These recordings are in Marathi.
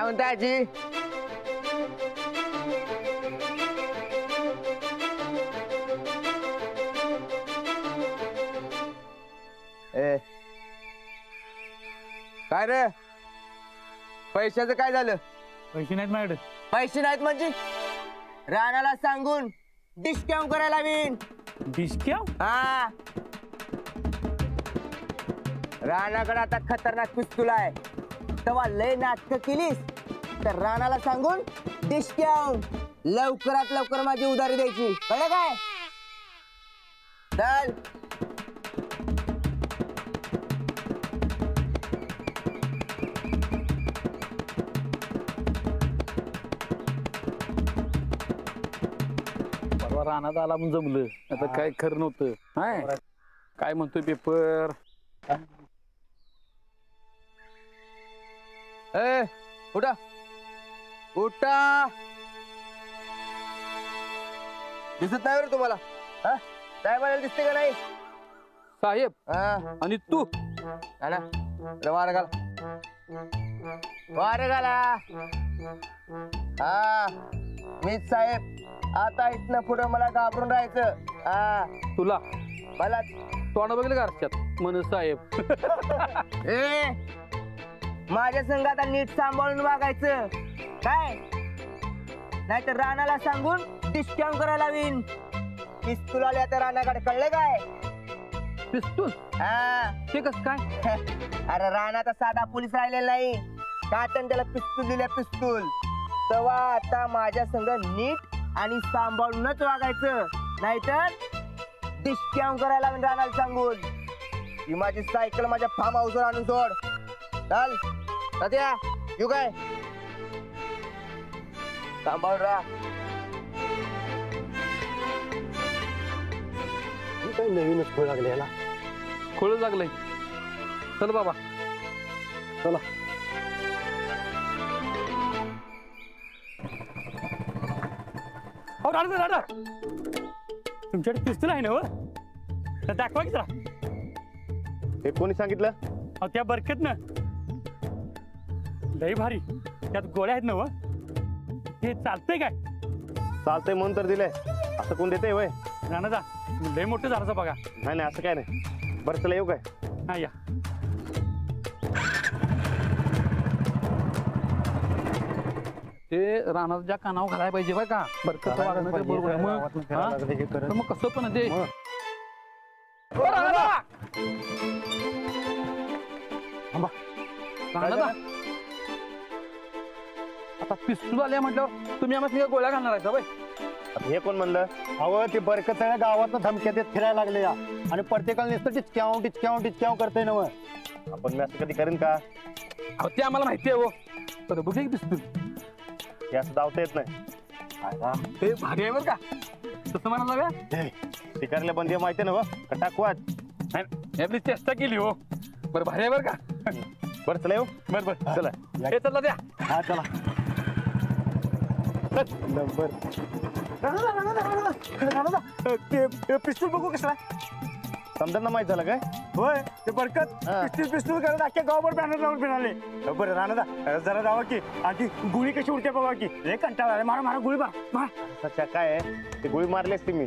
म्हणता आजी? ए काय रे, पैशाचं काय झालं? पैसे नाहीत माझ्याकडे. पैसे नाहीत म्हणजे राणाला सांगून डिस्काउंट करायला लावीन. डिस्काउंट? हा, राणाकडे आता खतरनाक पिस्तूल आहे. तेव्हा लय नाटक केलीस तर राणाला सांगून डिस्काउंट. लवकरात लवकर माझी उधारी द्यायची, कळलं काय? चल. परवा रानात आला म्हणून जमलं, आता काय खरं नव्हतं. हाय काय म्हणतोय पेपर? ए उठा उठा. दिसत नाही बरं तुम्हाला? हा, काय म्हणायला दिसते का नाही साहेब? हा, आणि तू? ना वार घाला, वार घाला. हा, मीच साहेब. आता इथनं पुढं मला घाबरून राहायचं. हा, तुला मला तोंड बघितलं का आरशात मन साहेब? ए माझ्या संघ आता नीट सांभाळून वागायचं काय, नाहीतर राणाला सांगून डिस्काउंट करायला लावीन. पिस्तूल आले आता राणाकडे, कळलं काय? पिस्तूल? हा, ते कस काय? अरे राणाचा साधा पोलीस राहिलेला नाही का, त्याला पिस्तूल दिल्या, पिस्तूल. तेव्हा आता माझ्या संघ नीट आणि सांभाळूनच वागायचं, नाहीतर डिस्काउंट करायला लावीन राणाला सांगून. ही माझी सायकल माझ्या फार्म हाऊसवर आणून सोड. चल सध्या येऊ काय, सांभाळून राहा. काही नवीनच खोळ लागले याला. खोळ लागलंय. चल बाबा चला. हो राणा राणा, तुमच्याकडे पिस्तूल आहे ना? हो तर दाखवा की जरा. हे कोणी सांगितलं? अहो त्या बरकत ना, लई भारी. त्यात गोळ्या आहेत ना? हो हे चालतंय काय? चालतंय म्हणून तर दिलंय. असं कोण देते वय? राणा जा, लय मोठं झालं बघा. नाही नाही असं काय नाही. बरं चला येऊ काय? हा या. ते राणा ज्या कानावर घालायला पाहिजे बरं का. बरकत वागणं ते बरोबर आहे. मग कसं पण ते आता पिस्तूल आले म्हटल्यावर तुम्ही आम्हाला गोळ्या घालणार आहे बाई? हे कोण म्हणलं? अहो ते बरकत सगळ्या गावात धमक्या देत फिरायला लागले या, आणि प्रत्येकाला नुसतं डिस्काउंट डिस्काउंट डिस्काउंट करतोय ना. आपण मी असं कधी करेन का? अहो ते आम्हाला माहिती आहे. हो तर बघ एक पिस्तूल. हे असं धावता येत नाही. ते भारी आहे बरं का, तसं म्हणाला का? शिकारला बंदी माहिती ना? का टाकू आज? नाही आपली चेष्टा केली. हो बरं भारी आहे बरं का. बरं चला येऊ. बरं बरं चला. हे चला द्या. हा चला. पिस्तूल बघू कसला समजा माहित झालं काय? होय ते बरकत पिस्तूल पिस्तूल करत अख्ख्या गावभर बॅनर लावून फिराले. बरं राणा जरा जावा की, आणि गुळी कशी उडते बघा की. हे कंटाळा आला. मारा मारा गुळी मारा. सच्चा काय आहे, ते गोळी मारली असते मी.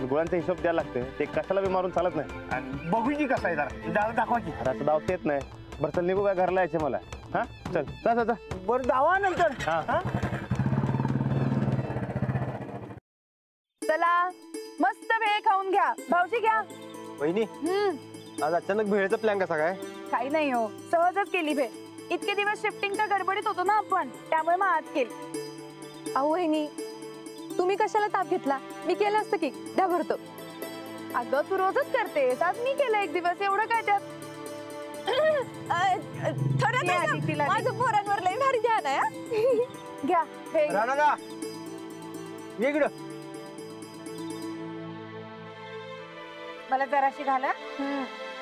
गोळ्यांचा हिशोब द्यायला लागते. ते कशाला बी मारून चालत नाही. बघू की कसं आहे जरा दाखवा की. असं धावता येत नाही. बरं चल निघू काय, घरला यायचे मला. हा चल जा जा. बरं जावा नंतर. हा चला मस्त भेळ खाऊन घ्या. भाऊजी घ्या. वहिनी आज अचानक भेळचा प्लॅन कसा काय? काही नाही हो, सहजच केली भेळ. इतके दिवस शिफ्टिंगच्या गडबडीत होतो ना आपण, त्यामुळे मग आज केली. अहो वहिनी, तुम्ही कशाला ताप घेतला? मी केलं असतं की. द्या भरतो. अगं तू रोजच करतेस, आज मी केलं एक दिवस, एवढं काय त्यात? माझं पोरांवर लय भारी ध्यान आहे. घ्या भेळ. राणा ये इकडं. मला जराशी घाला.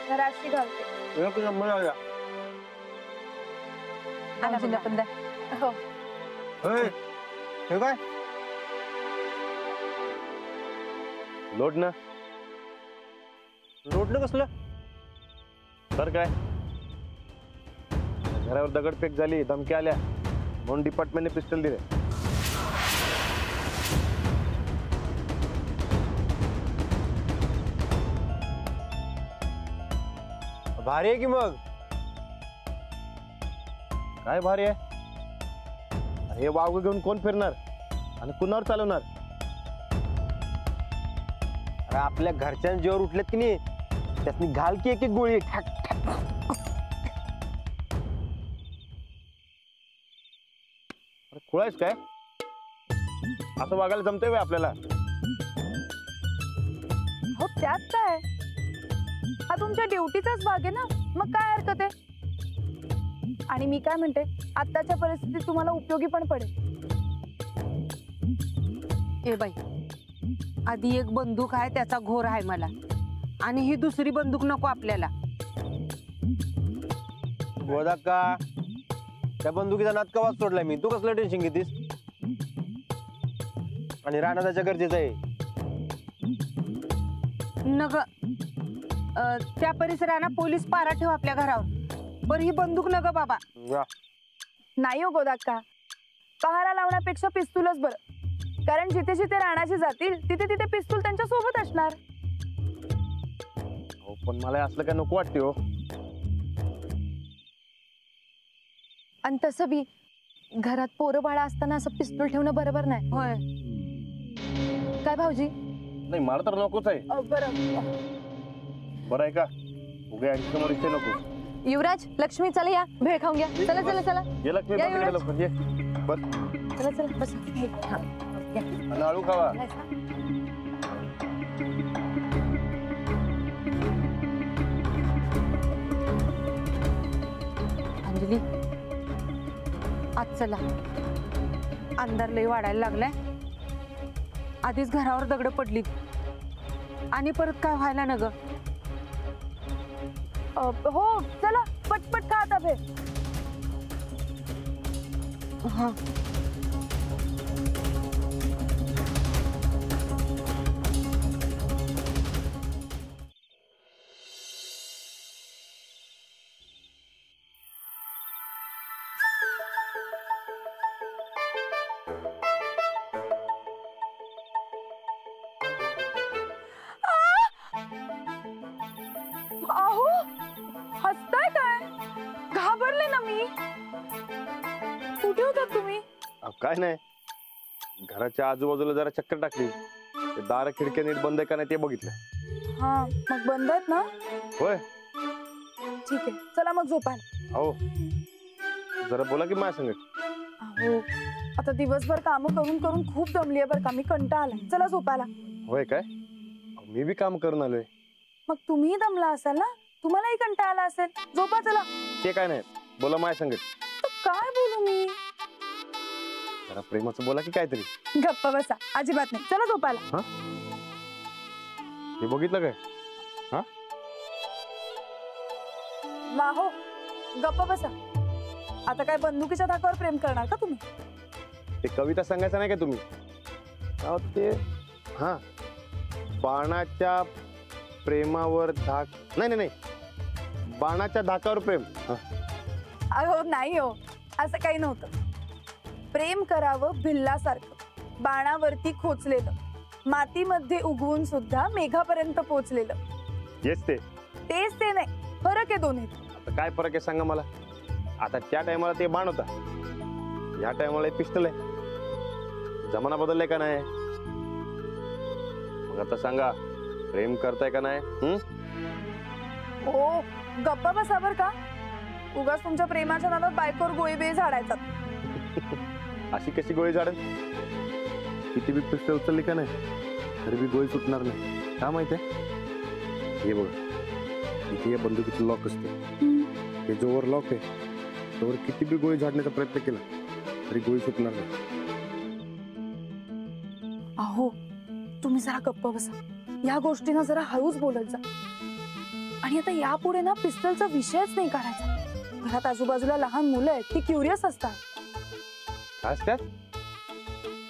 जराशी घालते. एक नंबर आला. आजीला पण द्या. हो हे काय? लोडणं कसलं? तर काय, घरावर दगडफेक झाली, धमकी आल्या, म्हणून डिपार्टमेंटने पिस्टल दिले. भारी आहे की मग. काय भारी आहे. हे वाघ घेऊन कोण फिरणार आणि कुणावर चालवणार. अरे आपल्या घरच्यांच्या जीवावर उठलेत की नाही, त्यातनी घाल की एक एक गोळी. ठाक ठाक. खुळायस काय. असं वागायला जमतंय व्हय आपल्याला. हो त्यात काय, हा तुमच्या ड्युटीचाच भाग आहे ना, मग काय हरकत आहे. आणि मी काय म्हणते, आत्ताच्या परिस्थितीत तुम्हाला उपयोगी पण पडेल. ए बाई, आधी एक बंदूक आहे त्याचा घोर आहे मला, आणि ही दुसरी बंदूक नको आपल्याला. गोदा का त्या बंदुकीचा नाद कवाच सोडलाय मी. तू कसलं टेन्शन घेतीस. आणि राणा त्याच्या गरजेचं आहे. नग त्या परिसराना पोलीस पारा ठेव आपल्या घरावर, बरं ही बंदूक नग बाबा. नाही हो गोदाक्का, पहारा लावण्यापेक्षा पिस्तूलच बरं. कारण जिथे जिथे राणाचे जातील तिथे तिथे पिस्तूल त्यांच्या सोबत असणार. हो पण मला असलं काय नको वाटते हो. आणि तसं बी घरात पोरं बाळा असताना असं पिस्तूल ठेवणं बरोबर नाही. होय, काय भाऊजी. नाही मला तर नकोच आहे. बरं बरं आहे का उगे यांच्या समोर इथे नको. युवराज, लक्ष्मी, चला या भेळ खाऊन घ्या. चला चला चला ये लक्ष्मी या, बस इकडे युवराज. लवकर ये. बस चला चला बस. आणि आळू खावा. अंजली आज चला, अंधार लय वाढायला लागलाय. आधीच घरावर दगड पडली आणि परत काय व्हायला न ग. हो चला पटपट खा आता भेळ. हा अहो हसताय काय, घाबरले ना मी. कुठे होतात तुम्ही. काय नाही घराच्या आजूबाजूला जरा चक्कर टाकली. ते दार खिडक्या नीट बंद आहे का नाही ते बघितलं. हा मग बंद आहेत ना. होय ठीक आहे चला मग झोपायला. हो जरा बोला की माझ्या संगत. अहो आता दिवसभर काम करून करून खूप दमली आहे बरं का, मी कंटाळा आलाय. चला झोपायला. होय काय मी बी काम करून आलोय. मग तुम्ही दमला असाल ना, तुम्हालाही कंटाळा आला असेल. झोपा चला. ते काय नाही बोला माझ्या संगत. तर काय बोलू मी. जरा प्रेमाचं बोला की काहीतरी. गप्पा बसा, अजिबात नाही. चला झोपायला. हे बघितलं काय. वाहो गप्पा बसा. आता काय बंदुकीच्या धाकावर प्रेम करणार का तुम्ही. ते कविता सांगायचं नाही का तुम्ही. अहो, ते हा बाणाच्या प्रेमावर धाक नाही नाही नाही बाणाच्या धाकावर प्रेम. अहो नाही हो, असं काही नव्हतं. प्रेम करावं भिल्लासारखं, बाणावरती खोचलेलं, मातीमध्ये उगवून सुद्धा मेघापर्यंत पोचलेलं. येस ते तेच ते नाही, फरक आहे दोन्ही. आता काय फरक आहे सांगा मला. आता त्या टायमाला ते बाण होता, ह्या टायमाला पिस्टल आहे. जमाना बदललाय का नाही. मग आता सांगा प्रेम करताय का नाही. हो गप्पा बसा बर का. उगाच तुमच्या प्रेमाच्या नादात बायकोवर गोळी बिळी झाडायचा. अशी कशी गोळी झाडेल. किती बी पिस्टल उचलली का नाही तरी बी गोळी सुटणार नाही. का माहिती आहे. हे बघ इथे या बंदुकीचं लॉक असते. हे जोवर लॉक आहे तोवर किती बी गोळी झाडण्याचा प्रयत्न केला तरी गोळी सुटणार नाही. अहो तुम्ही जरा गप्प बसा. या गोष्टींना जरा हळूच बोलत जा. आणि आता यापुढे ना पिस्तलचा विषयच नाही काढायचा. घरात आजूबाजूला लहान मुलं आहेत, ती क्युरियस असतात. काय असतात.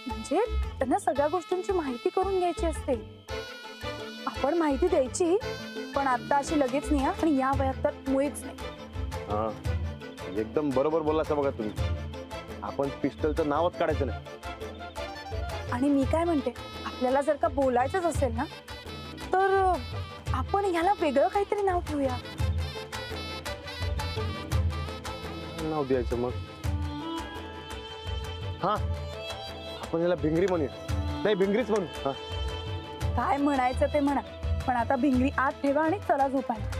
म्हणजे त्यांना सगळ्या गोष्टींची माहिती करून घ्यायची असते. आपण माहिती द्यायची पण आता अशी लगेच नाही. आणि या वयात तर मुळीच नाही. हा एकदम बरोबर बोललासा बघा तुम्ही. आपण पिस्टलचं नावच काढायचं नाही. आणि मी काय म्हणते, आपल्याला जर का बोलायचंच असेल ना, तर आपण ह्याला वेगळं काहीतरी नाव ठेवूया. नाव द्यायचं मग? हा, आपण याला भिंगरी म्हणूया. नाही, भिंगरीच म्हणू. हा, काय म्हणायचं ते म्हणा, पण आता भिंगरी आत ठेवा आणि चला झोपायला.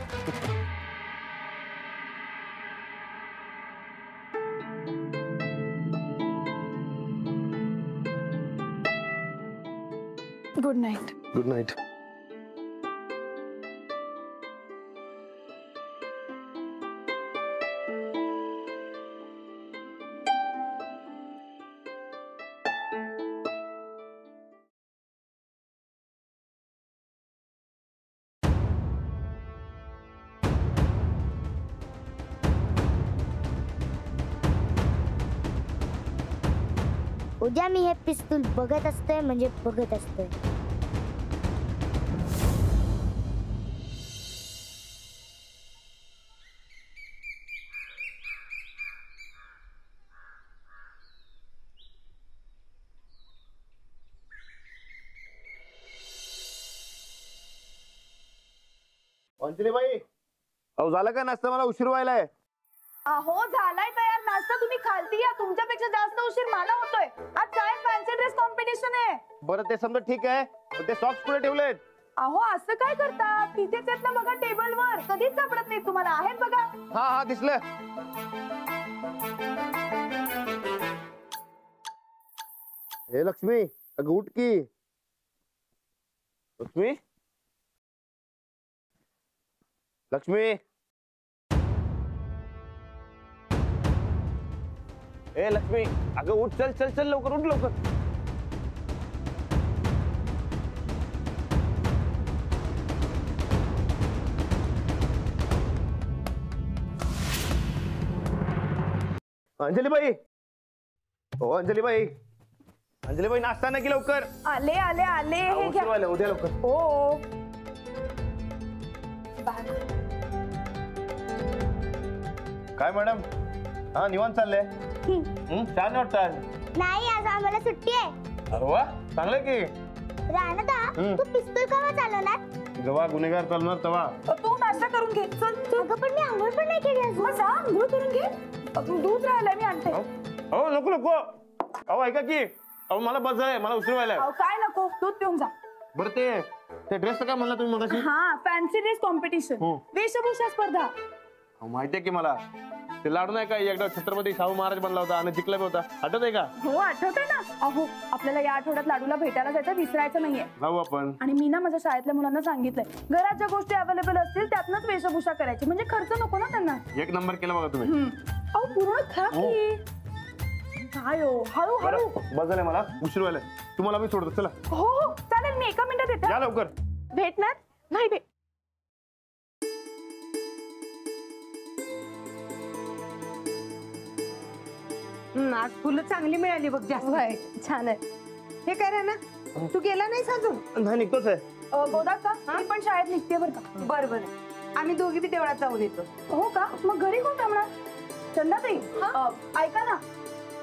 Good night. Good night. उद्या मी हे पिस्तूल बघत असतोय म्हणजे बघत असतोय. अंजलीबाई, अहो झालं का नाश्ता? मला उशीर व्हायलाय. अहो झालाय तयार नाश्ता, तुम्ही खालती या. तुमच्यापेक्षा जास्त उशीर मला होतोय. आज काय फॅन्सी ड्रेस कॉम्पिटिशन आहे. बरं ते समजा ठीक आहे, पण ते सॉक्स कुठे ठेवलेत? अहो असं काय करता, तिथेच आहेत ना बघा टेबलवर. कधीच सापडत नाही तुम्हाला. आहेत बघा. हा हा, दिसलं. हे लक्ष्मी, अगं उठ की. लक्ष्मी, लक्ष्मी, ए लक्ष्मी, अगं उठ, चल चल चल, लवकर उठ लवकर. अंजलीबाई, हो अंजलीबाई, अंजलीबाई नाश्ता नाही की लवकर. आले आले आले. हे घ्या. उशीर व्हायला, उद्या लवकर. हो. काय मॅडम? हा निवांत चाललंय. छान वाटत आज. नाही, आज आम्हाला सुट्टी आहे. अरे वा, चांगलंय की. राणदा, तू पिस्तूल केव्हा चालवणार? जेव्हा गुन्हेगार चालणार तेव्हा. तू नाश्ता करून घे. चल चल. अगं पण मी आंघोळ पण नाही केली अजून. मग जा आंघोळ करून घे. दूध राहिलंय मी आणते. अहो नको नको, अहो ऐका की, अहो मला बस आहे, मला उशीर व्हायला. अहो काय नको, दूध पिऊन जा. बरं ते ड्रेसचं काय म्हणला तुम्ही मगाशी? हा, फॅन्सी ड्रेस कॉम्पिटिशन, वेशभूषा स्पर्धा. अहो माहितीये की मला. ते लाडू नाही का, एकदा छत्रपती शाहू महाराज बनला होता आणि जिंकला होता, आठवत आहे का? हो आठवतंय ना. अहो आपल्याला या आठवड्यात लाडूला भेटायला जायचं, विसरायचं नाहीये. जाऊ आपण. आणि मी ना माझ्या शाळेतल्या मुलांना सांगितलंय, घरात ज्या गोष्टी अवेलेबल असतील त्यातनंच वेशभूषा करायची, म्हणजे खर्च नको ना त्यांना. एक नंबर केला बघा तुम्ही. अहो पूर्ण खा की. काय हो, हळू हळू. बस झालंय, मला उशीर व्हायला. तुम्हाला मी सोडतो, चला. हो हो चालेल, मी 1 मिनिटात येते. या लवकर. भेटणार नाही भेट. आज फुलं चांगली मिळाली बघ जास्त. छान आहे. हे करा ना, तू गेला नाहीस अजून? नाही, निघतोच आहे. गोदा का, मी पण शाळेत निघते बरं का. बरं बरं, आम्ही दोघी बी देवळात जाऊन येतो. हो का, मग घरी कोण थांबणार? चंदाताई, ऐका ना,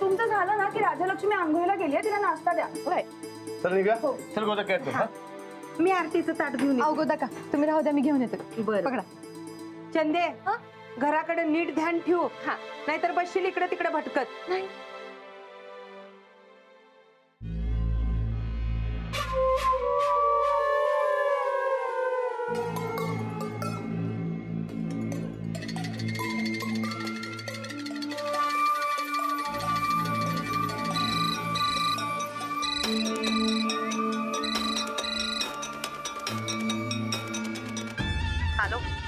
तुमचं झालं ना की राजलक्ष्मी आंघोळीला गेली, तिला नाश्ता द्या. चल निघा. चल गोदा काय हा. मी आरतीचं ताट घेऊन येतो. अवगोदा का, तुम्ही राहू द्या, मी घेऊन येते. बरं पकडा. चंदे, घराकडे नीट ध्यान ठेवू. नाहीतर बसशील इकडे तिकडे भटकत. नाही.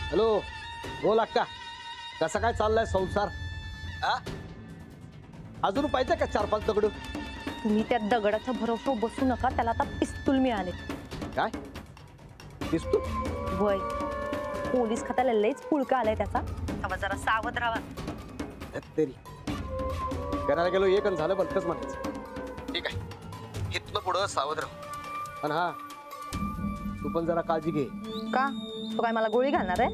हॅलो, बोल अक्का, कसा काय चाललाय संसार? अजून पाहिजे का 4-5 दगड? तुम्ही त्या दगडाच्या भरोश्यावर बसू नका, त्याला आता पिस्तूल मिळाले. काय पिस्तूल? वय पोलीस खात्याला लयच पुळका आलाय त्याचा, तेव्हा जरा सावध राहा. तरी करायला गेलो एक झालं भलतच म्हणायचं. ठीक आहे, इथनं पुढं सावध राहू. पण हा, तू पण जरा काळजी घे. का, तो काय मला गोळी घालणार आहे?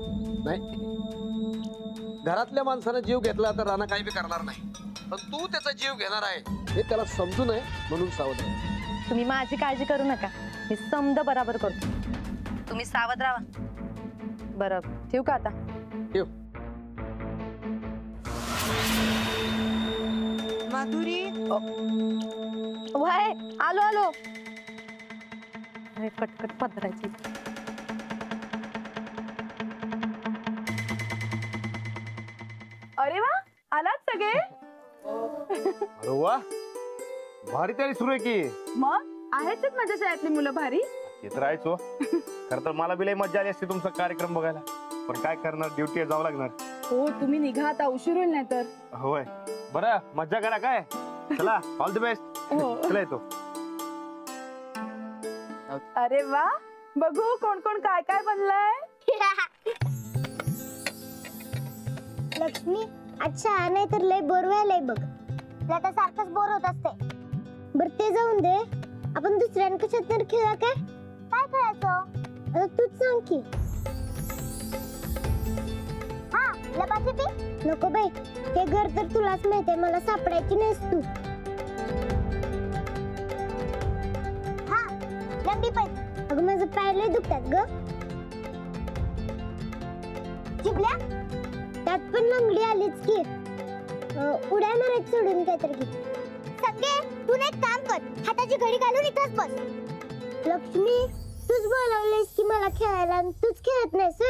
नाही, घरातल्या माणसानं जीव घेतला तर राणा काही बी करणार नाही. पण तू त्याचा जीव घेणार आहे हे त्याला समजू नये म्हणून सावध आहे. तुम्ही माझी काळजी करू नका, मी समद बराबर करतो. तुम्ही सावध राहा. बरं ठेवू का आता? ठेव. माधुरी वय आलो आलो. अरे कटकट पत्र्याची. अरे वा, आलात सगळे. अरे वा, भारी तयारी सुरू आहे की. मग आहेतच माझ्या शाळेतली मुलं भारी. ते तर आहेच हो. खरं तर मला बी लई मज्जा आली असते तुमचा कार्यक्रम बघायला, पण काय करणार, ड्युटी जावं लागणार. हो तुम्ही निघा आता, उशीर होईल नाही तर. होय, बरं मज्जा करा काय. चला, ऑल द बेस्ट. हो. चला येतो. अरे वा, बघू कोण कोण काय काय बनलंय. लक्ष्मी आज शाळा नाही तर लय बोर व्हायलाय बघ. तुला तर सारखंच बोर होत असते. बर ते जाऊन दे, आपण दुसऱ्यांकशात तर खेळा काय. काय खेळायचं आता तूच सांग की. हा लपाछपी नको बाई, हे घर तर तुलाच माहितीये, मला सापडायची नाहीस तू. हा लंबी पाय. अगं माझं पाय लय दुखतात ग. चिबल्या त्यात पण लंगडी आलीच की. उड्या मारायचं सोडून काहीतरी घे. संगे तू एक काम कर, हाताची घडी घालून इथंच बस. लक्ष्मी तूच बोलावलीस की मला खेळायला आणि तूच खेळत नाहीस.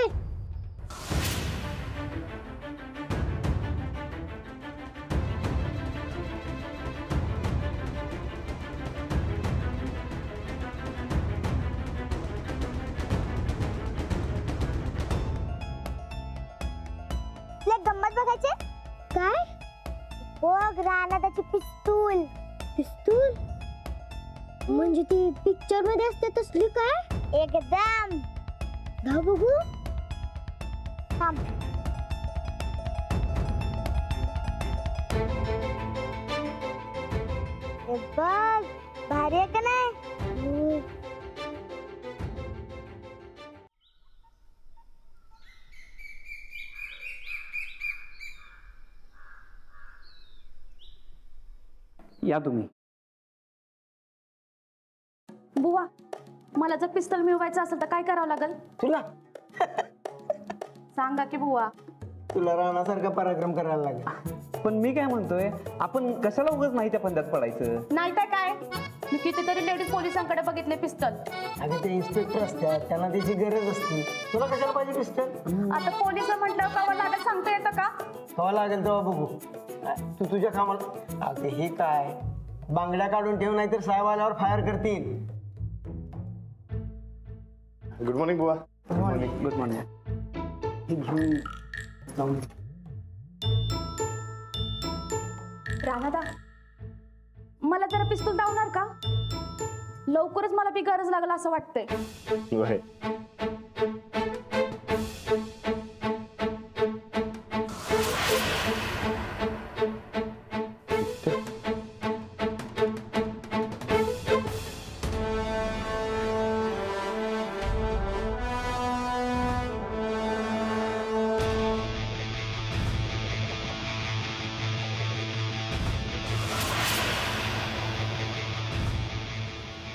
गंमत बघायचे काय. बघ रानाची पिस्तूल. पिस्तूल म्हणजे ती पिक्चर मध्ये असते तसली काय. एकदम धा बघू. थांब. बघ भारी आहे का नाही. या तुम्ही. बुवा, मला जर पिस्तल मिळवायचं असेल तर काय करावं लागेल. तुला सांगा की बुवा. तुला राणासारखा पराक्रम करायला लागेल. पण मी काय म्हणतोय, आपण कशाला उगाच नाही त्या फंद्यात पडायचं. नाही तर काय, मी कितीतरी लेडीज पोलिसांकडे बघितले पिस्तल. अगं ते इन्स्पेक्टर असतात, त्यांना त्याची गरज असते. तुला कशाला पाहिजे पिस्टल. आता पोलिस म्हटलं कवा लागत सांगता येतं का. कवा लागेल तेव्हा बघू. तू तुझ्या कामाला. अगं हे काय, बांगड्या काढून ठेव, नाही तर साहेब आल्यावर फायर करतील. गुड मॉर्निंग बुवा. Good morning. राणादा, मला जरा पिस्तूल दावणार का. लवकरच मला बी गरज लागला असं वाटतंय. होय.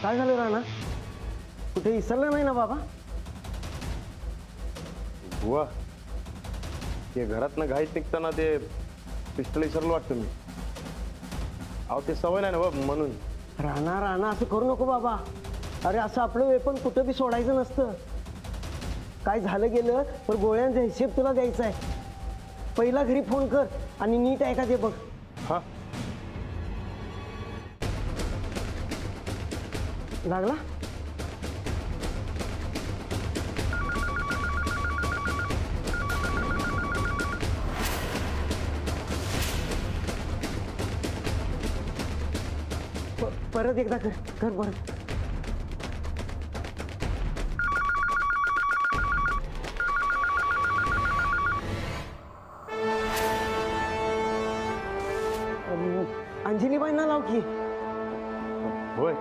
काय झालं राणा, कुठे विसरलं नाही ना बाबा. बुवा, ते घरातनं घाईत निघताना ते पिस्टल विसरलं वाटतं मी. अहो ते सवय नाही ना बाबा, म्हणून. राणा राणा असं करू नको बाबा. अरे असं आपलं वेपन कुठं बी सोडायचं नसतं. काय झालं गेलं तर गोळ्यांचा हिशेब तुला द्यायचा आहे. पहिला घरी फोन कर आणि नीट आहे का ते बघ. हा लागला. परत एकदा कर कर परत. अंजलीबाईंना लाव की. होय.